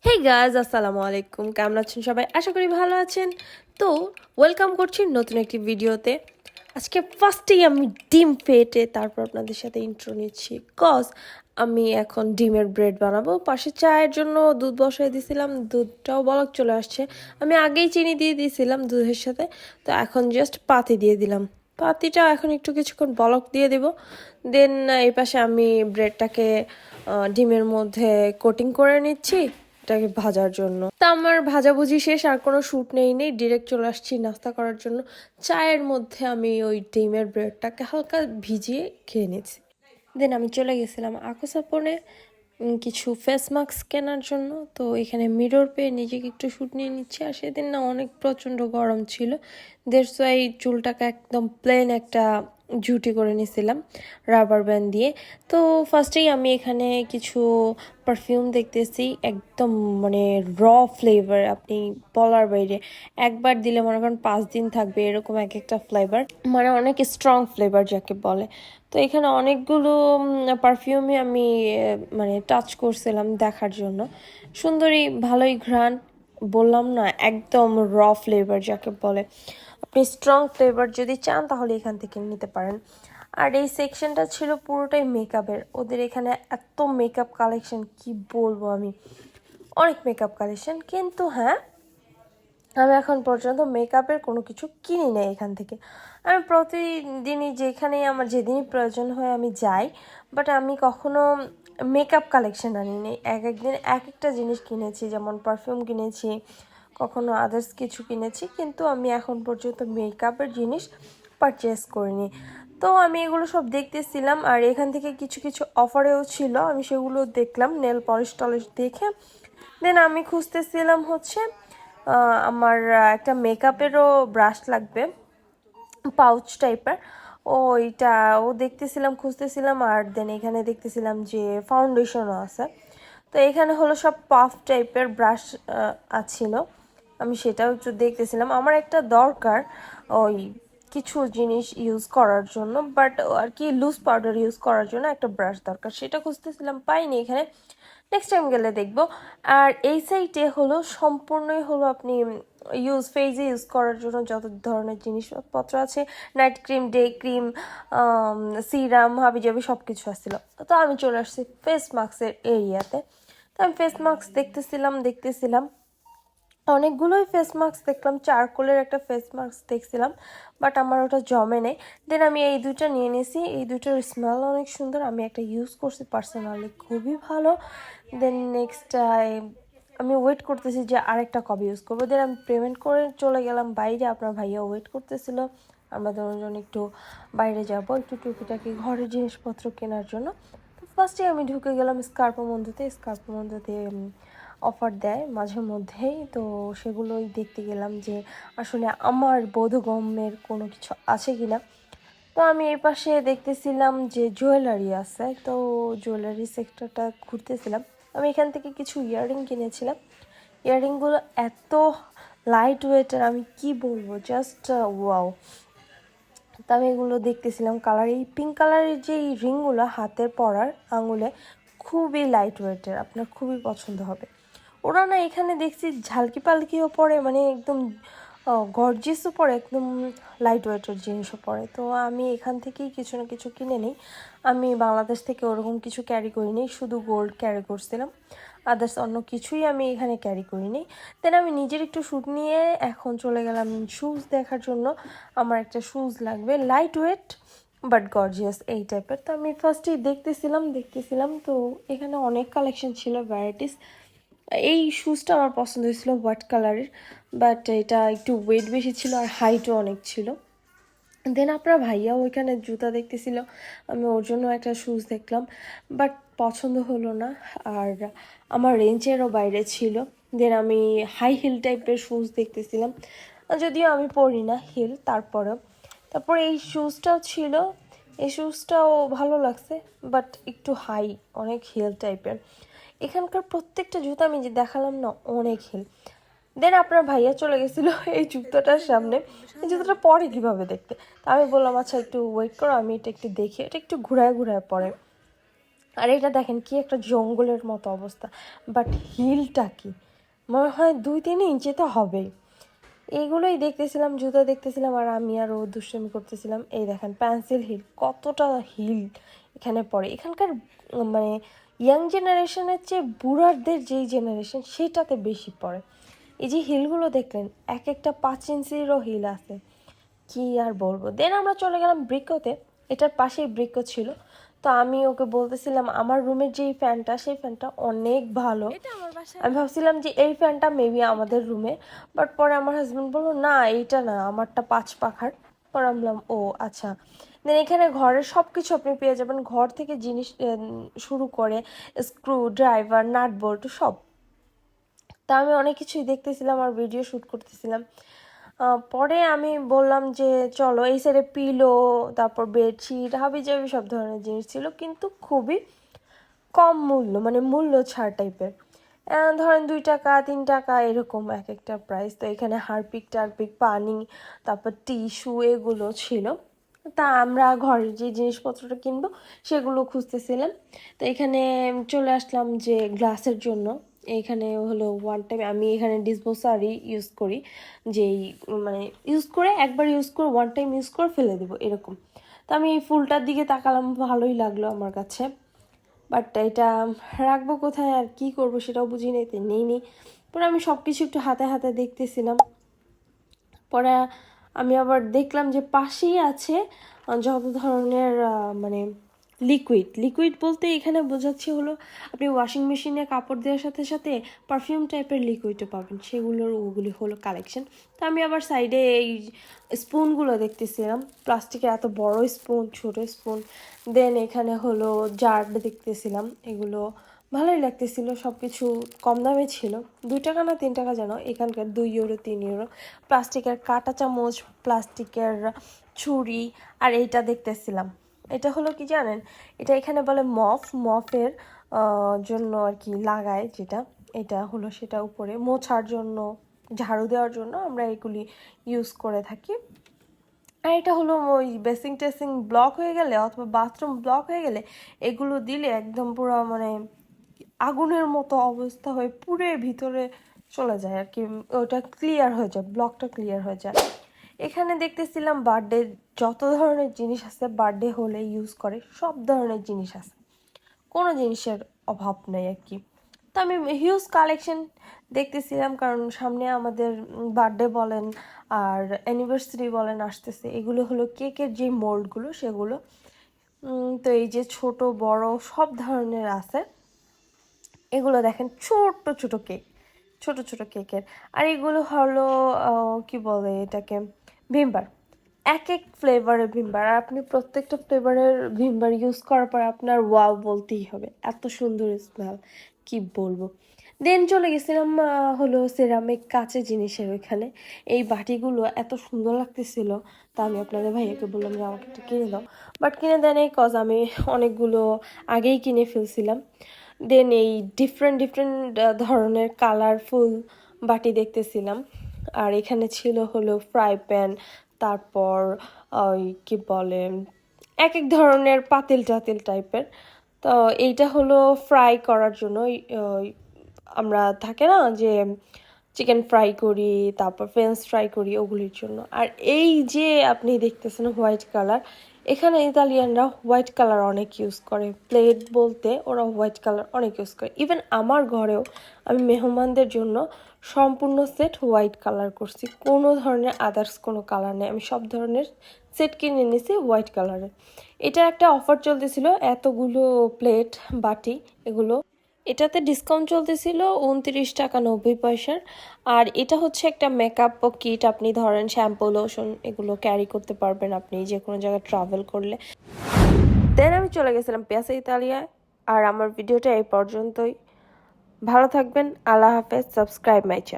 Hey guys, আসসালামু আলাইকুম। কেমন আছেন সবাই? আশা করি ভালো আছেন। তো ওয়েলকাম করছি নতুন একটি ভিডিওতে। আজকে ফার্স্টেই আমি ডিম ফেটে তারপর আপনাদের সাথে ইন্ট্রো নিচ্ছি, কজ আমি এখন ডিমের ব্রেড বানাবো। পাশে চায়ের জন্য দুধ বসাই দিয়েছিলাম, দুধটাও বলক চলে আসছে। আমি আগেই চিনি দিয়ে দিয়েছিলাম দুধের সাথে, তো এখন জাস্ট পাতি দিয়ে দিলাম। পাতিটা এখন একটু কিছুক্ষণ বলক দিয়ে দেব। দেন এই পাশে আমি ব্রেডটাকে ডিমের মধ্যে কোটিং করে নিচ্ছি এটাকে ভাজার জন্য। তা আমার ভাজাভুজি শেষ, আর কোনো শ্যুট নেই, ডিরেক্ট চলে আসছি নাস্তা করার জন্য। চায়ের মধ্যে আমি ওই ডিমের ব্রেডটাকে হালকা ভিজিয়ে খেয়ে নিচ্ছি। দেন আমি চলে গেছিলাম আকোসাপনে কিছু ফেস মাস্ক কেনার জন্য। তো এখানে মিরর পেয়ে নিজেকে একটু শ্যুট নিয়ে নিচ্ছি। আর সেদিন না অনেক প্রচণ্ড গরম ছিল, দ্যাটস ওয়াই চুলটাকে একদম প্লেন একটা ঝুটি করে নিয়েছিলাম রাবার ব্যান্ড দিয়ে। তো ফার্স্টেই আমি এখানে কিছু পারফিউম দেখতেছি, একদম মানে র ফ্লেভার, আপনি বলার বাইরে। একবার দিলে মনে করেন 5 দিন থাকবে এরকম এক একটা ফ্লেভার, মানে অনেক স্ট্রং ফ্লেভার যাকে বলে। তো এখানে অনেকগুলো পারফিউমই আমি মানে টাচ করছিলাম দেখার জন্য। সুন্দরী, ভালোই ঘ্রাণ, বললাম না একদম র ফ্লেভার যাকে বলে। আপনি স্ট্রং ফ্লেভার যদি চান তাহলে এখান থেকে নিতে পারেন। আর এই সেকশনটা ছিল পুরোটাই মেকআপের। ওদের এখানে এত মেকআপ কালেকশন, কি বলবো আমি, অনেক মেকআপ কালেকশন। কিন্তু হ্যাঁ, আমি এখন পর্যন্ত মেকআপের কোনো কিছু কিনি নাই এখান থেকে। আমি প্রতিদিনই যেখানেই আমার যেদিনই প্রয়োজন হয় আমি যাই, বাট আমি কখনো মেকআপ কালেকশন আনিনি। এক একদিন এক একটা জিনিস কিনেছি, যেমন পারফিউম কিনেছি, কখনো আদার্স কিছু কিনেছি, কিন্তু আমি এখন পর্যন্ত মেকআপের জিনিস পারচেস করিনি। তো আমি এগুলো সব দেখতেছিলাম, আর এখান থেকে কিছু কিছু অফারেও ছিল, আমি সেগুলো দেখলাম, নেল পলিশ টলিশ দেখে দেন আমি খুঁজতেছিলাম হচ্ছে আমার একটা মেকআপেরও ব্রাশ লাগবে, পাউচ টাইপের। ওইটা দেখতেছিলাম, খুঁজতেছিলাম। আর দেন এখানে দেখতেছিলাম যে ফাউন্ডেশনও আছে। তো এখানে হলো সব পাফ টাইপের ব্রাশ আছিল, আমি সেটাও একটু দেখতেছিলাম। আমার একটা দরকার ওই কিছু জিনিস ইউজ করার জন্য, বাট আর কি লুজ পাউডার ইউজ করার জন্য একটা ব্রাশ দরকার, সেটা খুঁজতেছিলাম, পাইনি এখানে। নেক্সট টাইম গেলে দেখবো। আর এই সাইটে হলো সম্পূর্ণই হলো আপনি ফেসে ইউজ করার জন্য যত ধরনের জিনিসপত্র আছে, night cream, day cream, serum, হাবিজাবি সব কিছু আসছিল। তো আমি চলে আসছি ফেস মাস্কের এরিয়াতে। তো আমি ফেস মাস্ক দেখতেছিলাম, অনেকগুলোই ফেস মাস্ক দেখলাম। চারকোলের একটা ফেস মাস্ক দেখছিলাম, বাট আমার ওটা জমে নেই। দেন আমি এই দুইটা নিয়ে নিয়েছি, এই দুইটার স্মেল অনেক সুন্দর, আমি একটা ইউজ করছি পার্সোনালি, খুবই ভালো। দেন নেক্সট আমি ওয়েট করতেছি যে আরেকটা কবে ইউজ করবো। দেন আমি পেমেন্ট করে চলে গেলাম বাইরে, আপনার ভাইয়া ওয়েট করতেছিল। আমরা দুজন একটু বাইরে যাব, একটু টুকিটাকি ঘরের জিনিসপত্র কেনার জন্য। তো ফার্স্টে আমি ঢুকে গেলাম স্কার্পো মধ্যে অফার দেয় মাঝে মধ্যেই, তো সেগুলোই দেখতে গেলাম যে আসলে আমার বোধগম্যের কোনো কিছু আছে কি না। তো আমি এই পাশে দেখতেছিলাম যে জুয়েলারি আছে, তো জুয়েলারি সেক্টরটা ঘুরতেছিলাম। আমি এখান থেকে কিছু ইয়াররিং কিনেছিলাম। ইয়াররিংগুলো এত লাইট ওয়েটের, আমি কি বলবো, জাস্ট ওয়াও। তো আমি এগুলো দেখতেছিলাম, কালার, এই পিঙ্ক কালারের যে এই রিংগুলো হাতের পরার আঙুলে, খুবই লাইট ওয়েটের, আপনার খুবই পছন্দ হবে। ওরা না এখানে দেখছি ঝালকি পালকিও পরে, মানে একদম গর্জিয়াসও পরে, একদম লাইট ওয়েটের জিনিসও পরে। তো আমি এখান থেকেই কিছু না কিছু কিনে নিই। আমি বাংলাদেশ থেকে ওরকম কিছু ক্যারি করিনি, শুধু গোল্ড ক্যারি করছিলাম, আদার্স অন্য কিছুই আমি এখানে ক্যারি করিনি। দেন আমি নিজের একটু শ্যুট নিয়ে এখন চলে গেলাম শুজ দেখার জন্য। আমার একটা শুজ লাগবে, লাইট ওয়েট বাট গর্জিয়াস এই টাইপের। তো আমি ফার্স্টেই দেখতেছিলাম, তো এখানে অনেক কালেকশন ছিল, ভ্যারাইটিস। এই শুজটা আমার পছন্দ হয়েছিল, হোয়াইট কালারের, বাট এটা একটু ওয়েট বেশি ছিল আর হাইটও অনেক ছিল। দেন আপনার ভাইয়াও ওইখানে জুতা দেখতেছিল, আমি ওর জন্য একটা শুজ দেখলাম, বাট পছন্দ হলো না, আর আমার রেঞ্জেরও বাইরে ছিল। দেন আমি হাই হিল টাইপের শুজ দেখতেছিলাম, যদিও আমি পরি না হিল, তারপর এই শুজটাও ছিল, এই শুজটাও ভালো লাগছে, বাট একটু হাই, অনেক হিল টাইপের। এখানকার প্রত্যেকটা জুতা আমি যে দেখালাম না, অনেক হিল। দেন আপনার ভাইয়া চলে গেছিলো এই জুতোটার সামনে, এই জুতোটা পরে কীভাবে দেখতে। তা আমি বললাম আচ্ছা একটু ওয়েট করো, আমি এটা একটু দেখি, এটা একটু ঘুরায় পরে। আর এটা দেখেন কি একটা জঙ্গলের মতো অবস্থা, বাট হিলটা কি মনে হয় 2-3 ইঞ্চি তো হবেই। এইগুলোই দেখতেছিলাম, জুতো দেখতেছিলাম, আর আমি আর ও দুষ্টুমি করতেছিলাম। এই দেখেন পেন্সিল হিল, কতটা হিল এখানে পড়ে। এখানকার মানে ইয়াং জেনারেশনের চেয়ে বুড়ারদের যেই জেনারেশন সেটাতে বেশি পড়ে। এই যে হিলগুলো দেখলেন, এক একটা 5 ইঞ্চিরও হিল আছে, কি আর বলবো। দেন আমরা চলে গেলাম ব্রিকোতে, এটার পাশেই ব্রিকো ছিল। তো আমি ওকে বলতেছিলাম আমার রুমের যেই ফ্যানটা, সেই ফ্যানটা অনেক ভালো। আমি ভাবছিলাম যে এই ফ্যানটা মেবি আমাদের রুমে, বাট পরে আমার হাজব্যান্ড বললো না এইটা না, আমারটা 5 পাখার। পরে আমি বললাম ও আচ্ছা। দেন এখানে ঘরের সব কিছু আপনি পেয়ে যাবেন, ঘর থেকে জিনিস শুরু করে স্ক্রু ড্রাইভার নাট বোল্ট সব। তা আমি অনেক কিছুই দেখতেছিলাম আর ভিডিও শ্যুট করতেছিলাম। পরে আমি বললাম যে চলো, এই সাইডে পিলো, তারপর বেডশিট, হাবিজাবি সব ধরনের জিনিস ছিল, কিন্তু খুবই কম মূল্য, মানে মূল্য ছাড় টাইপের। ধরেন 2 টাকা 3 টাকা এরকম এক একটা প্রাইস। তো এখানে হারপিক টারপিক, পানি, তারপর টিস্যু এগুলো ছিল। তা আমরা ঘরের যে জিনিসপত্রটা কিনবো সেগুলো খুঁজতেছিলাম। তো এখানে চলে আসলাম যে গ্লাসের জন্য। এইখানে হলো ওয়ান টাইম, আমি এখানে ডিসপোজারই ইউজ করি, যেই মানে ইউজ করে একবার ইউজ করে ওয়ান টাইম ইউজ করে ফেলে দেবো এরকম। তো আমি এই ফুলটার দিকে তাকালাম, ভালোই লাগলো আমার কাছে, বাট এটা রাখবো কোথায় আর কি করব সেটাও বুঝি নাই, তাই নেই নি। পরে আমি সব কিছু একটু হাতে হাতে দেখতেছিলাম। পরে আমি আবার দেখলাম যে পাশেই আছে যত ধরনের মানে লিকুইড। লিকুইড বলতে এখানে বোঝাচ্ছি হলো আপনি ওয়াশিং মেশিনে কাপড় দেওয়ার সাথে সাথে পারফিউম টাইপের লিকুইডও পাবেন, সেগুলোর ওগুলি হলো কালেকশন। তো আমি আবার সাইডে এই স্পুনগুলো দেখতেছিলাম, প্লাস্টিকের এত বড় স্পুন, ছোট স্পুন। দেন এখানে হলো জার দেখতেছিলাম, এগুলো ভালোই লাগতেছিল, সব কিছু কম দামে ছিল। 2 টাকা না 3 টাকা যেন, এখানকার 2 ইউরো 3 ইউরো। প্লাস্টিকের কাঁটা চামচ, প্লাস্টিকের ছুরি। আর এইটা দেখতেছিলাম, এটা হলো কি জানেন, এটা এখানে বলে মফ, মফের জন্য আর কি লাগায় যেটা, এটা হলো সেটা উপরে মোছার জন্য, ঝাড়ু দেওয়ার জন্য আমরা এগুলি ইউজ করে থাকি। আর এটা হলো ওই বেসিং টেসিং ব্লক হয়ে গেলে অথবা বাথরুম ব্লক হয়ে গেলে এগুলো দিলে একদম পুরো মানে আগুনের মতো অবস্থা হয়ে পুরে ভিতরে চলে যায় আর কি, ওটা ক্লিয়ার হয়ে যায়, ব্লকটা ক্লিয়ার হয়ে যায়। এখানে দেখতেছিলাম বার্থডে যত ধরনের জিনিস আছে, বার্থডে হলে ইউজ করে সব ধরনের জিনিস আছে, কোনো জিনিসের অভাব নেই আর কি। তো আমি হিউজ কালেকশন দেখতেছিলাম, কারণ সামনে আমাদের বার্থডে বলেন আর অ্যানিভার্সারি বলেন আসতেছে। এগুলো হলো কেকের যে মোল্ডগুলো সেগুলো। তো এই যে ছোট বড় সব ধরনের আছে। এগুলো দেখেন ছোট ছোট কেক, ছোট ছোট কেকের। আর এগুলো হলো কি বলে এটাকে, ভিমবার। এক এক ফ্লেভারের ভিমবার, আর আপনি প্রত্যেকটা ফ্লেভারের ভিমবার ইউজ করার পর আপনার ওয়াও বলতেই হবে, এত সুন্দর স্মেল কি বলবো। দেন চলে গেছিলাম হলো সিরামিক কাঁচের জিনিসের ওইখানে। এই বাটিগুলো এত সুন্দর লাগতেছিল, তা আমি আপনাদের ভাইয়াকে বললাম যে আমাকে একটু কিনে দাও, বাট কিনে দেয় নাই, কজ আমি অনেকগুলো আগেই কিনে ফেলছিলাম। দেন এই ডিফারেন্ট ডিফারেন্ট ধরনের কালারফুল বাটি দেখতেছিলাম। আর এখানে ছিল হলো ফ্রাই প্যান, তারপর ওই কি বলে এক এক ধরনের পাতিল টাতিল টাইপের। তো এইটা হলো ফ্রাই করার জন্য, আমরা থাকে না যে চিকেন ফ্রাই করি, তারপর ফ্রেঞ্চ ফ্রাই করি, ওগুলির জন্য। আর এই যে আপনি দেখতেছেন হোয়াইট কালার, এখানে ইতালিয়ানরা হোয়াইট কালার অনেক ইউজ করে, প্লেট বলতে ওরা হোয়াইট কালার অনেক ইউজ করে। ইভেন আমার ঘরেও আমি মেহমানদের জন্য সম্পূর্ণ সেট হোয়াইট কালার করছি, কোনো ধরনের আদার্স কোনো কালার নেই, আমি সব ধরনের সেট কিনে নিয়েছি হোয়াইট কালারের। এটা একটা অফার চলতেছিল, এতগুলো প্লেট বাটি এগুলো, এটাতে ডিসকাউন্ট চলতেছিল 29 টাকা 90 পয়সার। আর এটা হচ্ছে একটা মেকআপ কিট, আপনি ধরেন শ্যাম্পু লোশন এগুলো ক্যারি করতে পারবেন আপনি যে কোনো জায়গায় ট্রাভেল করলে। দেন আমি চলে গেছিলাম পিয়াসা ইতালিয়ায়। আর আমার ভিডিওটা এই পর্যন্তই, ভালো থাকবেন, আল্লাহ হাফেজ, সাবস্ক্রাইব মাই চ্যানেল।